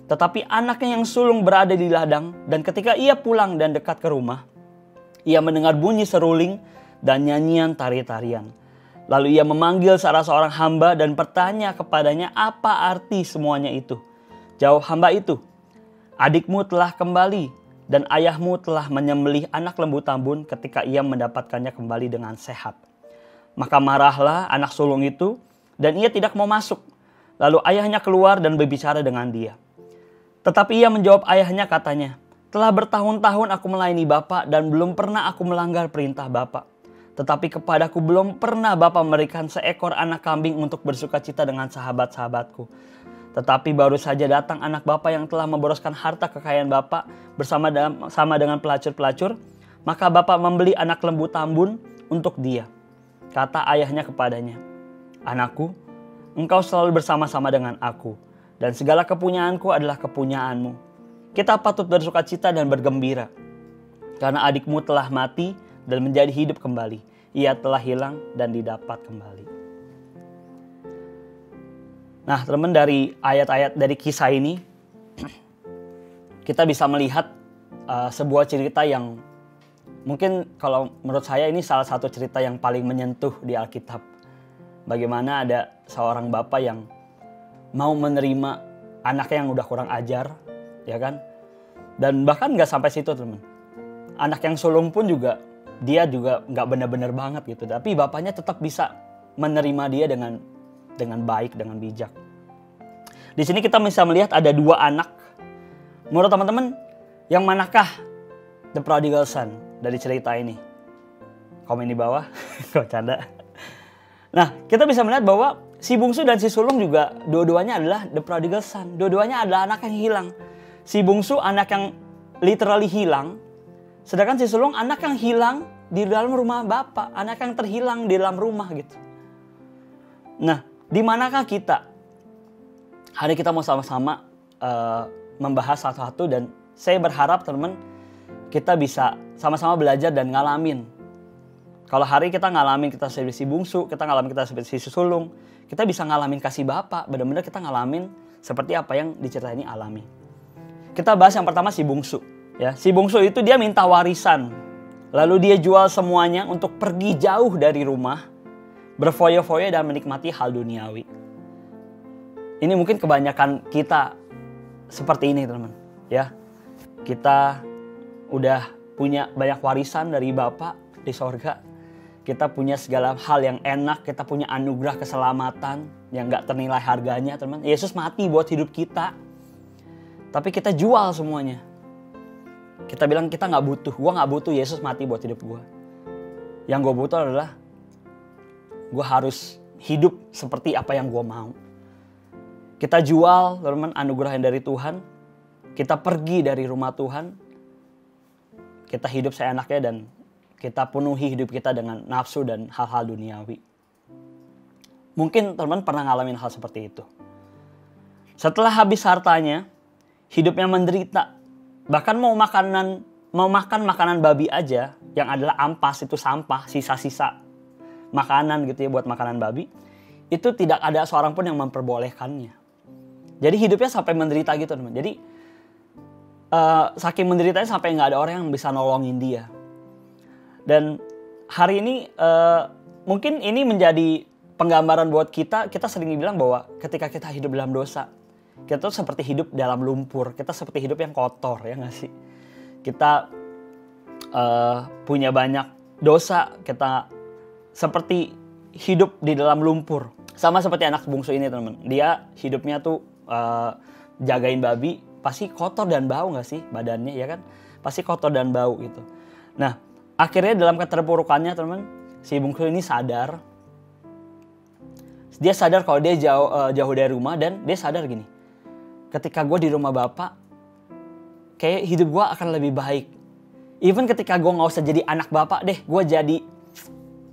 Tetapi anaknya yang sulung berada di ladang, dan ketika ia pulang dan dekat ke rumah, ia mendengar bunyi seruling dan nyanyian tari-tarian. Lalu ia memanggil salah seorang hamba dan bertanya kepadanya apa arti semuanya itu. Jawab hamba itu, adikmu telah kembali dan ayahmu telah menyembelih anak lembu tambun ketika ia mendapatkannya kembali dengan sehat. Maka marahlah anak sulung itu dan ia tidak mau masuk. Lalu ayahnya keluar dan berbicara dengan dia. Tetapi ia menjawab ayahnya katanya, telah bertahun-tahun aku melayani Bapak dan belum pernah aku melanggar perintah Bapak. Tetapi kepadaku belum pernah Bapak memberikan seekor anak kambing untuk bersuka cita dengan sahabat-sahabatku. Tetapi baru saja datang anak Bapak yang telah memboroskan harta kekayaan Bapak bersama dengan pelacur-pelacur. Maka Bapak membeli anak lembu tambun untuk dia. Kata ayahnya kepadanya, anakku, engkau selalu bersama-sama dengan aku. Dan segala kepunyaanku adalah kepunyaanmu. Kita patut bersuka cita dan bergembira. Karena adikmu telah mati dan menjadi hidup kembali. Ia telah hilang dan didapat kembali. Nah, teman-teman, dari ayat-ayat dari kisah ini kita bisa melihat sebuah cerita yang mungkin kalau menurut saya ini salah satu cerita yang paling menyentuh di Alkitab. Bagaimana ada seorang bapak yang mau menerima anaknya yang udah kurang ajar, ya kan? Dan bahkan nggak sampai situ, teman. Anak yang sulung pun juga dia juga nggak benar-benar banget gitu. Tapi bapaknya tetap bisa menerima dia dengan baik, dengan bijak. Di sini kita bisa melihat ada dua anak. Menurut teman-teman, yang manakah the prodigal son dari cerita ini? Komen di bawah, kok canda. Nah, kita bisa melihat bahwa si bungsu dan si sulung juga dua-duanya adalah the prodigal son. Dua-duanya adalah anak yang hilang. Si bungsu anak yang literally hilang, sedangkan si sulung anak yang hilang di dalam rumah bapak, anak yang terhilang di dalam rumah gitu. Nah, di manakah kita? Hari kita mau sama-sama membahas satu-satu, dan saya berharap teman-teman kita bisa sama-sama belajar dan ngalamin. Kalau hari kita ngalamin kita seperti si bungsu, kita ngalamin kita seperti si sulung, kita bisa ngalamin kasih bapak, benar-benar kita ngalamin seperti apa yang diceritain ini alami. Kita bahas yang pertama si bungsu. Ya, si bungsu itu dia minta warisan. Lalu dia jual semuanya untuk pergi jauh dari rumah, berfoya-foya dan menikmati hal duniawi. Ini mungkin kebanyakan kita seperti ini, teman-teman. Ya, kita udah punya banyak warisan dari Bapa di sorga. Kita punya segala hal yang enak, kita punya anugerah keselamatan yang gak ternilai harganya, teman-teman. Yesus mati buat hidup kita. Tapi kita jual semuanya. Kita bilang kita gak butuh. Gue gak butuh Yesus mati buat hidup gue. Yang gue butuh adalah gue harus hidup seperti apa yang gue mau. Kita jual, teman-teman, anugerah yang dari Tuhan. Kita pergi dari rumah Tuhan. Kita hidup seenaknya dan kita penuhi hidup kita dengan nafsu dan hal-hal duniawi. Mungkin teman-teman pernah ngalamin hal seperti itu. Setelah habis hartanya, hidupnya menderita. Bahkan mau makan makanan babi aja, yang adalah ampas, itu sampah, sisa-sisa makanan gitu ya buat makanan babi. Itu tidak ada seorang pun yang memperbolehkannya. Jadi hidupnya sampai menderita gitu, teman. Jadi saking menderitanya sampai nggak ada orang yang bisa nolongin dia. Dan hari ini mungkin ini menjadi penggambaran buat kita. Kita sering bilang bahwa ketika kita hidup dalam dosa, kita tuh seperti hidup dalam lumpur. Kita seperti hidup yang kotor, ya nggak sih? Kita punya banyak dosa. Kita seperti hidup di dalam lumpur. Sama seperti anak bungsu ini, teman. Dia hidupnya tuh jagain babi, pasti kotor dan bau gak sih badannya, ya kan? Pasti kotor dan bau gitu. Nah, akhirnya dalam keterpurukannya, teman, si bungsu ini sadar. Dia sadar kalau dia jauh dari rumah, dan dia sadar gini. Ketika gue di rumah bapak, kayak hidup gue akan lebih baik. Even ketika gue gak usah jadi anak bapak deh, gue jadi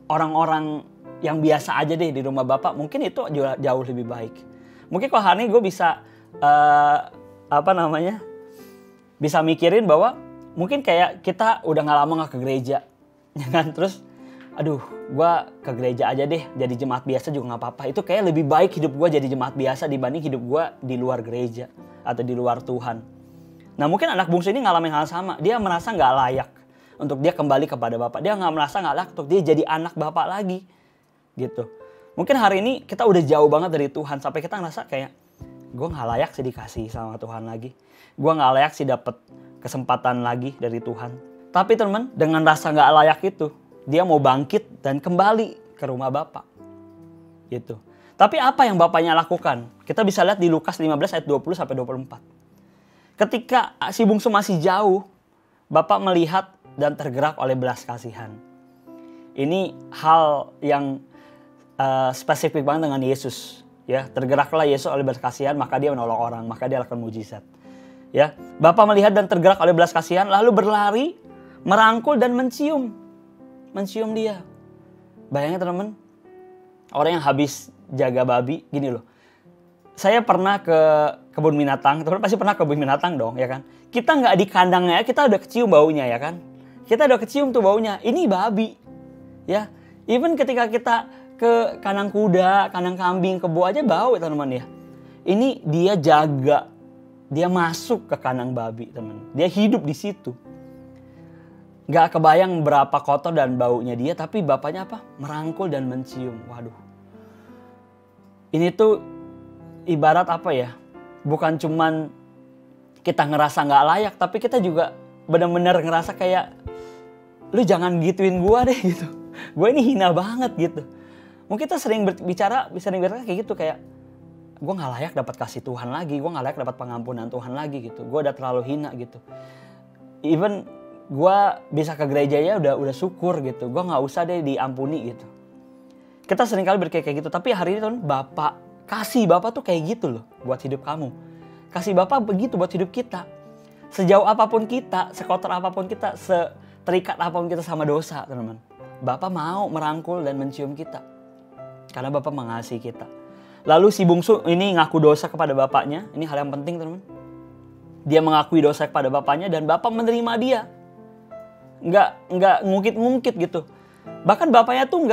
orang-orang yang biasa aja deh di rumah bapak, mungkin itu jauh lebih baik. Mungkin kalau hari ini gue bisa bisa mikirin bahwa mungkin kayak kita udah gak lama gak ke gereja, ya kan? Terus, aduh, gue ke gereja aja deh, jadi jemaat biasa juga gak apa-apa. Itu kayak lebih baik hidup gue jadi jemaat biasa dibanding hidup gue di luar gereja atau di luar Tuhan. Nah, mungkin anak bungsu ini ngalamin hal sama. Dia merasa gak layak untuk dia kembali kepada bapak. Dia gak merasa gak layak untuk dia jadi anak bapak lagi, gitu. Mungkin hari ini kita udah jauh banget dari Tuhan sampai kita ngerasa kayak gue gak layak sih dikasih sama Tuhan lagi. Gue gak layak sih dapet kesempatan lagi dari Tuhan. Tapi teman, dengan rasa gak layak itu, dia mau bangkit dan kembali ke rumah bapak. Gitu. Tapi apa yang bapaknya lakukan? Kita bisa lihat di Lukas 15 ayat 20-24. Ketika si bungsu masih jauh, bapak melihat dan tergerak oleh belas kasihan. Ini hal yang spesifik banget dengan Yesus, ya. Tergeraklah Yesus oleh belas kasihan, maka dia menolong orang, maka dia lakukan mujizat, ya. Bapa melihat dan tergerak oleh belas kasihan, lalu berlari, merangkul dan mencium dia. Bayangin, teman-teman, orang yang habis jaga babi, gini loh. Saya pernah ke kebun binatang, teman-teman pasti pernah ke kebun binatang dong, ya kan? Kita nggak di kandangnya, kita udah kecium baunya, ya kan? kita udah kecium tuh baunya. Ini babi. Ya, even ketika kita ke kandang kuda, kandang kambing, kebo aja bau teman-teman ya. Ini dia jaga, dia masuk ke kandang babi teman. Dia hidup di situ. Gak kebayang berapa kotor dan baunya dia, tapi bapaknya apa? Merangkul dan mencium. Waduh. Ini tuh ibarat apa ya? Bukan cuman kita ngerasa gak layak, tapi kita juga benar-benar ngerasa kayak, lu jangan gituin gua deh gitu. Gue ini hina banget gitu. Mungkin kita sering berbicara kayak gitu, kayak gue gak layak dapat kasih Tuhan lagi, gue gak layak dapat pengampunan Tuhan lagi gitu. Gue udah terlalu hina gitu. Even gue bisa ke gereja ya udah syukur gitu. Gue gak usah deh diampuni gitu. Kita sering kali berkayak gitu. Tapi hari ini tuh kasih Bapak tuh kayak gitu loh buat hidup kamu. Kasih Bapak begitu buat hidup kita. Sejauh apapun kita, sekotor apapun kita, seterikat apapun kita sama dosa teman-teman. Bapak mau merangkul dan mencium kita. Karena Bapak mengasihi kita. Lalu si bungsu ini ngaku dosa kepada bapaknya. Ini hal yang penting teman-teman. Dia mengakui dosa kepada bapaknya dan Bapak menerima dia. Nggak ngungkit-ngungkit gitu. Bahkan bapaknya tuh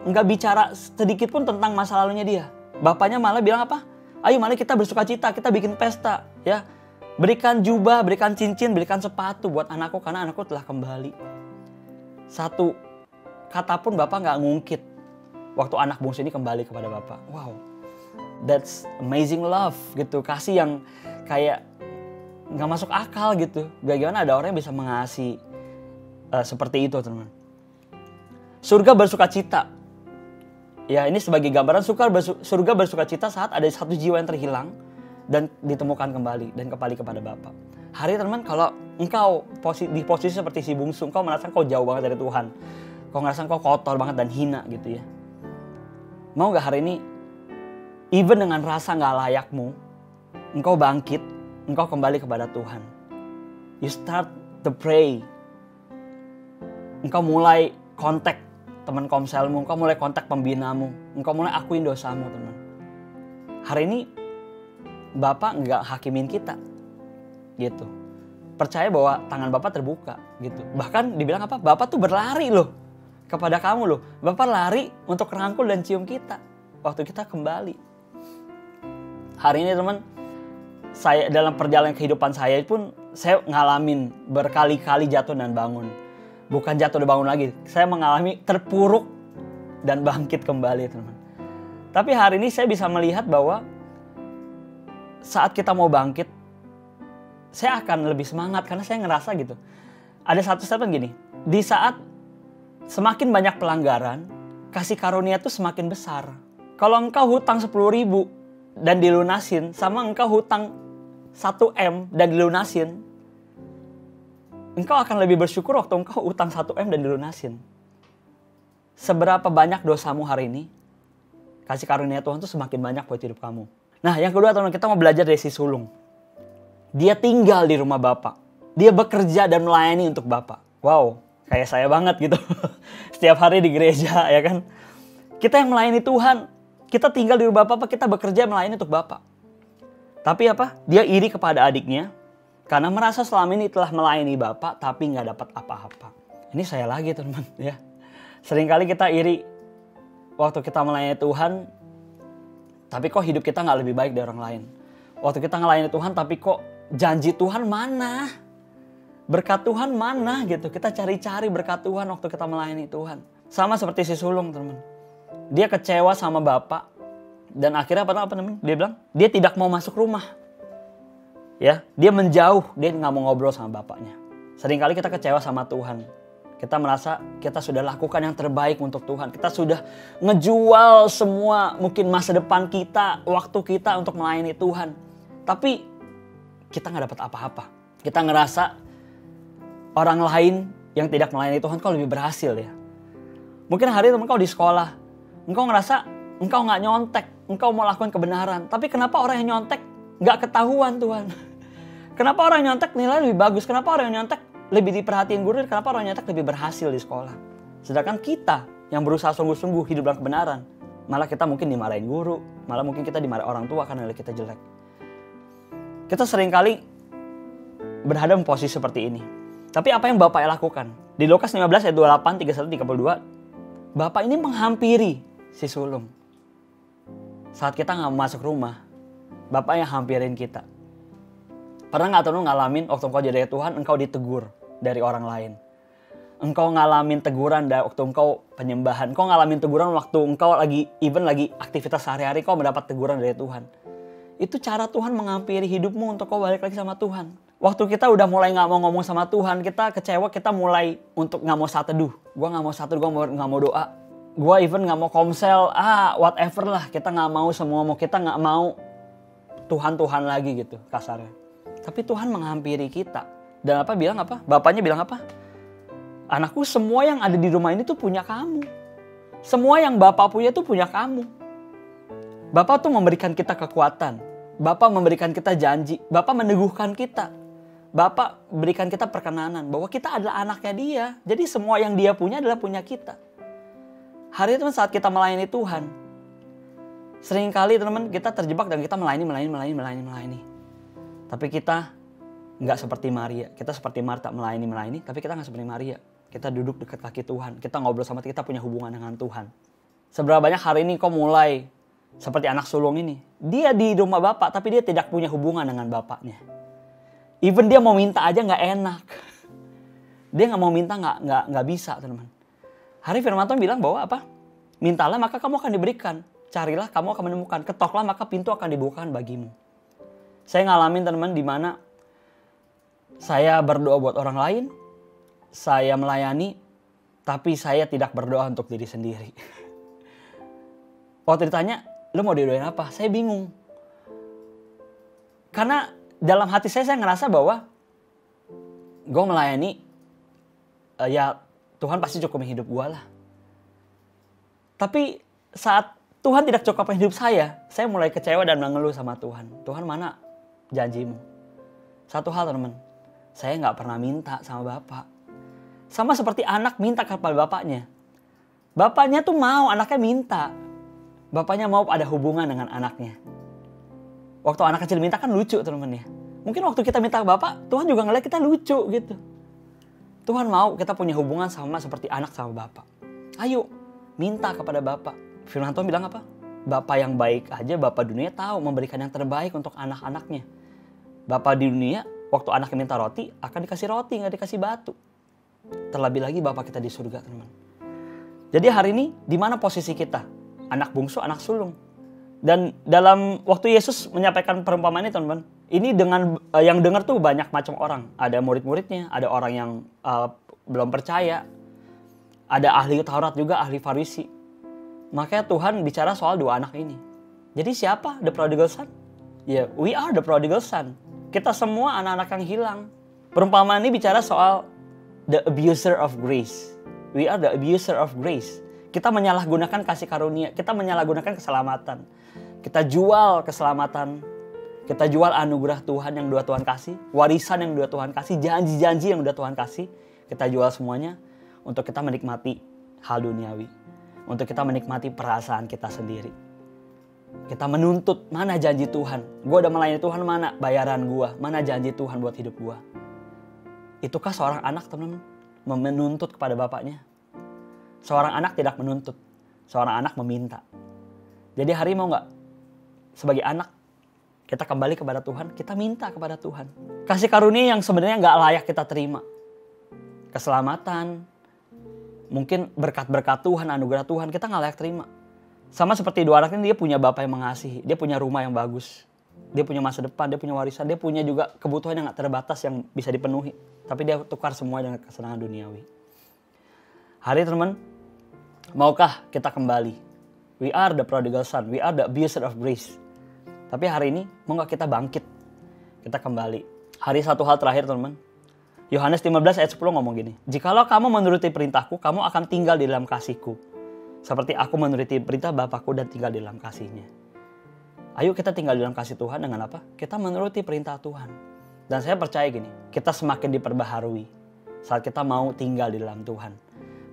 nggak bicara sedikit pun tentang masa lalunya dia. Bapaknya malah bilang apa? Ayo mari kita bersuka cita, kita bikin pesta. Ya, berikan jubah, berikan cincin, berikan sepatu buat anakku karena anakku telah kembali. Satu kata pun Bapak nggak ngungkit waktu anak bungsu ini kembali kepada Bapak. Wow, that's amazing love gitu. Kasih yang kayak nggak masuk akal gitu. Bagaimana ada orang yang bisa mengasihi seperti itu teman-teman. Surga bersuka cita. Ya ini sebagai gambaran surga bersuka cita saat ada satu jiwa yang terhilang dan ditemukan kembali dan kembali kepada Bapa. Hari teman-teman, kalau engkau di posisi seperti si bungsu, engkau merasa engkau jauh banget dari Tuhan. Kau ngerasa engkau kotor banget dan hina gitu ya. Mau gak hari ini, even dengan rasa gak layakmu, engkau bangkit, engkau kembali kepada Tuhan. You start to pray. Engkau mulai kontak teman komselmu, engkau mulai kontak pembinamu, engkau mulai akuin dosamu teman. Hari ini Bapak nggak hakimin kita, gitu. Percaya bahwa tangan Bapak terbuka, gitu. Bahkan dibilang apa? Bapak tuh berlari loh kepada kamu loh. Bapak lari untuk rangkul dan cium kita waktu kita kembali. Hari ini teman, saya dalam perjalanan kehidupan saya pun saya ngalamin berkali-kali jatuh dan bangun. Bukan jatuh dan bangun lagi, saya mengalami terpuruk dan bangkit kembali teman. Tapi hari ini saya bisa melihat bahwa saat kita mau bangkit, saya akan lebih semangat karena saya ngerasa gitu. Ada satu statement gini, di saat semakin banyak pelanggaran, kasih karunia itu semakin besar. Kalau engkau hutang 10.000 dan dilunasin, sama engkau hutang 1 M dan dilunasin, engkau akan lebih bersyukur waktu engkau utang 1 M dan dilunasin. Seberapa banyak dosamu hari ini, kasih karunia Tuhan itu semakin banyak buat hidup kamu. Nah yang kedua teman, kita mau belajar dari si sulung. Dia tinggal di rumah Bapak. Dia bekerja dan melayani untuk Bapak. Wow, kayak saya banget gitu. Setiap hari di gereja ya kan. Kita yang melayani Tuhan. Kita tinggal di rumah Bapak, kita bekerja melayani untuk Bapak. Tapi apa? Dia iri kepada adiknya. Karena merasa selama ini telah melayani Bapak tapi nggak dapat apa-apa. Ini saya lagi teman ya. Seringkali kita iri waktu kita melayani Tuhan, tapi kok hidup kita nggak lebih baik dari orang lain. Waktu kita melayani Tuhan tapi kok janji Tuhan mana? Berkat Tuhan mana gitu. Kita cari-cari berkat Tuhan waktu kita melayani Tuhan. Sama seperti si sulung teman. Dia kecewa sama Bapak. Dan akhirnya apa namanya? Dia bilang, dia tidak mau masuk rumah. Ya, dia menjauh, dia nggak mau ngobrol sama bapaknya. Seringkali kita kecewa sama Tuhan. Kita merasa kita sudah lakukan yang terbaik untuk Tuhan. Kita sudah ngejual semua mungkin masa depan kita, waktu kita untuk melayani Tuhan. Tapi kita nggak dapat apa-apa. Kita ngerasa orang lain yang tidak melayani Tuhan kok lebih berhasil ya. Mungkin hari itu engkau di sekolah, engkau ngerasa engkau nggak nyontek, engkau mau lakukan kebenaran. Tapi kenapa orang yang nyontek nggak ketahuan Tuhan? Kenapa orang yang nyontek nilai lebih bagus? Kenapa orang yang nyontek lebih diperhatiin guru? Kenapa orang yang nyontek lebih berhasil di sekolah? Sedangkan kita yang berusaha sungguh-sungguh hidup dalam kebenaran, malah kita mungkin dimarahin guru, malah mungkin kita dimarahin orang tua karena nilai kita jelek. Kita seringkali berhadapan posisi seperti ini. Tapi apa yang Bapak lakukan? Di Lukas 15 ayat 28, 31, 32, Bapak ini menghampiri si sulung. Saat kita nggak masuk rumah, Bapak yang hampirin kita. Pernah nggak ngalamin waktu engkau jadi Tuhan, engkau ditegur dari orang lain. Engkau ngalamin teguran dari waktu engkau penyembahan. Engkau ngalamin teguran waktu engkau lagi aktivitas sehari-hari, kau mendapat teguran dari Tuhan. Itu cara Tuhan menghampiri hidupmu untuk kau balik lagi sama Tuhan. Waktu kita udah mulai nggak mau ngomong sama Tuhan, kita kecewa, kita mulai untuk nggak mau saat teduh. Gue nggak mau saat teduh, gue nggak mau doa. Gue even nggak mau komsel, whatever lah. Kita nggak mau semua, kita nggak mau Tuhan lagi gitu kasarnya. Tapi Tuhan menghampiri kita. Dan Bapaknya bilang apa? Anakku, semua yang ada di rumah ini tuh punya kamu. Semua yang Bapak punya tuh punya kamu. Bapak tuh memberikan kita kekuatan. Bapak memberikan kita janji. Bapak meneguhkan kita. Bapak berikan kita perkenanan bahwa kita adalah anaknya dia. Jadi semua yang dia punya adalah punya kita. Hari itu saat kita melayani Tuhan, seringkali teman-teman kita terjebak dan kita melayani. Tapi kita nggak seperti Maria. Kita seperti Marta melayani, tapi kita nggak seperti Maria. Kita duduk dekat kaki Tuhan. Kita ngobrol sama kita punya hubungan dengan Tuhan. Seberapa banyak hari ini kau mulai seperti anak sulung ini. Dia di rumah Bapak, tapi dia tidak punya hubungan dengan Bapaknya. Even dia mau minta aja nggak enak. Dia nggak mau minta nggak bisa, teman-teman. Hari firman Tuhan bilang bahwa apa? Mintalah maka kamu akan diberikan. Carilah kamu akan menemukan. Ketoklah maka pintu akan dibukakan bagimu. Saya ngalamin teman-teman di mana saya berdoa buat orang lain. Saya melayani. Tapi saya tidak berdoa untuk diri sendiri. Waktu ditanya, lu mau didoain apa? Saya bingung. Karena dalam hati saya ngerasa bahwa gue melayani, ya Tuhan pasti cukupin hidup gue lah. Tapi saat Tuhan tidak cukupin hidup saya mulai kecewa dan mengeluh sama Tuhan. Tuhan, mana janjimu? Satu hal teman, saya nggak pernah minta sama Bapak. Sama seperti anak minta kepada bapaknya. Bapaknya tuh mau, anaknya minta. Bapaknya mau ada hubungan dengan anaknya. Waktu anak kecil minta kan lucu teman-teman ya. Mungkin waktu kita minta ke Bapak, Tuhan juga ngeliat kita lucu gitu. Tuhan mau kita punya hubungan sama seperti anak sama Bapak. Ayo, minta kepada Bapak. Firman Tuhan bilang apa? Bapak yang baik aja, Bapak dunia tahu memberikan yang terbaik untuk anak-anaknya. Bapak di dunia, waktu anaknya minta roti, akan dikasih roti, nggak dikasih batu. Terlebih lagi Bapak kita di surga, teman-teman. Jadi hari ini, di mana posisi kita? Anak bungsu, anak sulung. Dan dalam waktu Yesus menyampaikan perumpamaan ini, teman-teman, ini dengan yang dengar tuh banyak macam orang. Ada murid-muridnya, ada orang yang belum percaya, ada ahli Taurat juga, ahli Farisi. Makanya Tuhan bicara soal dua anak ini. Jadi siapa the prodigal son? Ya, we are the prodigal son. Kita semua anak-anak yang hilang. Perumpamaan ini bicara soal the abuser of grace. We are the abuser of grace. Kita menyalahgunakan kasih karunia, kita menyalahgunakan keselamatan. Kita jual keselamatan, kita jual anugerah Tuhan yang udah Tuhan kasih, warisan yang udah Tuhan kasih, janji-janji yang udah Tuhan kasih. Kita jual semuanya untuk kita menikmati hal duniawi. Untuk kita menikmati perasaan kita sendiri. Kita menuntut, mana janji Tuhan? Gue udah melayani Tuhan, mana bayaran gue? Mana janji Tuhan buat hidup gue? Itukah seorang anak, teman-teman, menuntut kepada bapaknya? Seorang anak tidak menuntut, seorang anak meminta. Jadi hari mau gak? Sebagai anak, kita kembali kepada Tuhan, kita minta kepada Tuhan. Kasih karunia yang sebenarnya gak layak kita terima. Keselamatan, mungkin berkat-berkat Tuhan, anugerah Tuhan, kita gak layak terima. Sama seperti dua anak ini, dia punya bapak yang mengasihi, dia punya rumah yang bagus, dia punya masa depan, dia punya warisan, dia punya juga kebutuhan yang gak terbatas yang bisa dipenuhi. Tapi dia tukar semua dengan kesenangan duniawi. Hari teman, maukah kita kembali? We are the prodigal son, we are the abuser of grace. Tapi hari ini, mau gak kita bangkit? Kita kembali. Hari satu hal terakhir teman. Yohanes 15 ayat 10 ngomong gini. Jikalau kamu menuruti perintahku, kamu akan tinggal di dalam kasihku. Seperti aku menuruti perintah Bapakku dan tinggal di dalam kasihnya. Ayo kita tinggal di dalam kasih Tuhan dengan apa? Kita menuruti perintah Tuhan. Dan saya percaya gini, kita semakin diperbaharui saat kita mau tinggal di dalam Tuhan.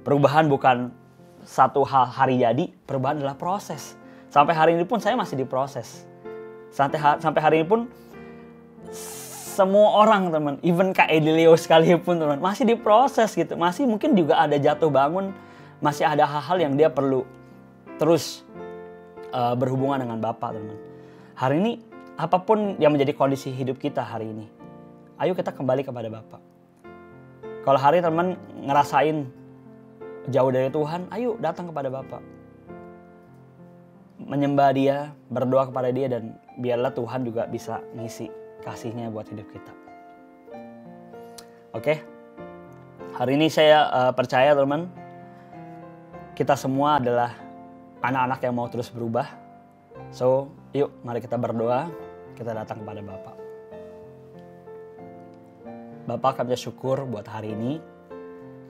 Perubahan bukan satu hal hari jadi, perubahan adalah proses. Sampai hari ini pun saya masih diproses. Sampai hari ini pun semua orang teman, even Kak Edilio sekalipun teman, masih diproses gitu, masih mungkin juga ada jatuh bangun, masih ada hal-hal yang dia perlu terus berhubungan dengan Bapak teman. Hari ini apapun yang menjadi kondisi hidup kita hari ini, ayo kita kembali kepada Bapak. Kalau hari teman ngerasain jauh dari Tuhan, ayo datang kepada Bapak. Menyembah Dia, berdoa kepada Dia, dan biarlah Tuhan juga bisa ngisi kasih-Nya buat hidup kita. Oke, hari ini saya percaya teman, kita semua adalah anak-anak yang mau terus berubah. So, yuk mari kita berdoa, kita datang kepada Bapak. Bapak, kami syukur buat hari ini.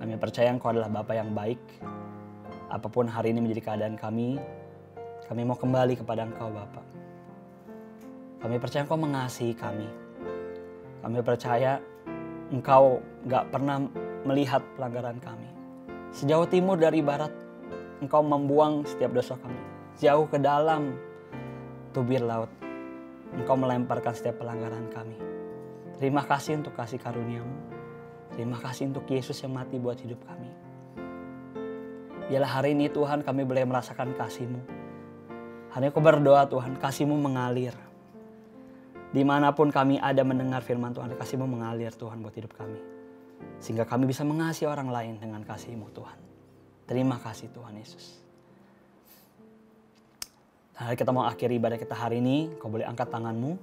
Kami percaya Engkau adalah Bapak yang baik. Apapun hari ini menjadi keadaan kami mau kembali kepada Engkau Bapak. Kami percaya Engkau mengasihi kami. Kami percaya Engkau gak pernah melihat pelanggaran kami. Sejauh timur dari barat, Engkau membuang setiap dosa kami. Jauh ke dalam tubir laut, Engkau melemparkan setiap pelanggaran kami. Terima kasih untuk kasih karunia-Mu. Terima kasih untuk Yesus yang mati buat hidup kami. Biarlah hari ini Tuhan kami boleh merasakan kasih-Mu. Hari ini aku berdoa Tuhan, kasih-Mu mengalir. Dimanapun kami ada mendengar firman Tuhan, kasih-Mu mengalir Tuhan buat hidup kami. Sehingga kami bisa mengasihi orang lain dengan kasih-Mu Tuhan. Terima kasih Tuhan Yesus. Hari kita mau akhiri ibadah kita hari ini, Kau boleh angkat tanganmu.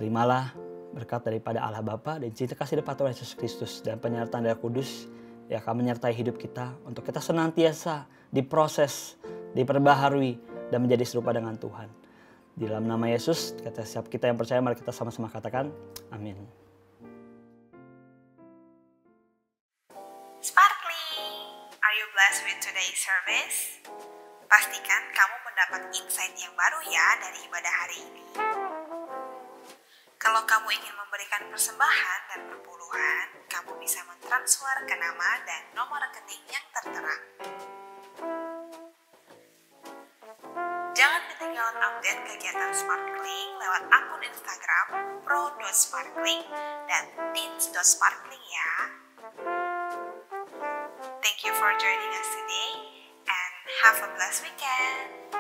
Terimalah berkat daripada Allah Bapa dan cinta kasih dari Tuhan Yesus Kristus dan penyertaan Roh Kudus yang akan menyertai hidup kita untuk kita senantiasa diproses, diperbaharui dan menjadi serupa dengan Tuhan. Di dalam nama Yesus, kata siap kita yang percaya, mari kita sama-sama katakan amin. Sparkling, are you blessed with today's service? Pastikan kamu mendapat insight yang baru ya dari ibadah hari ini. Kalau kamu ingin memberikan persembahan dan perpuluhan, kamu bisa mentransfer ke nama dan nomor rekening yang tertera. Jangan ketinggalan update kegiatan Sparkling lewat akun Instagram pro.sparkling dan teens.sparkling ya. Thank you for joining us today and have a blessed weekend.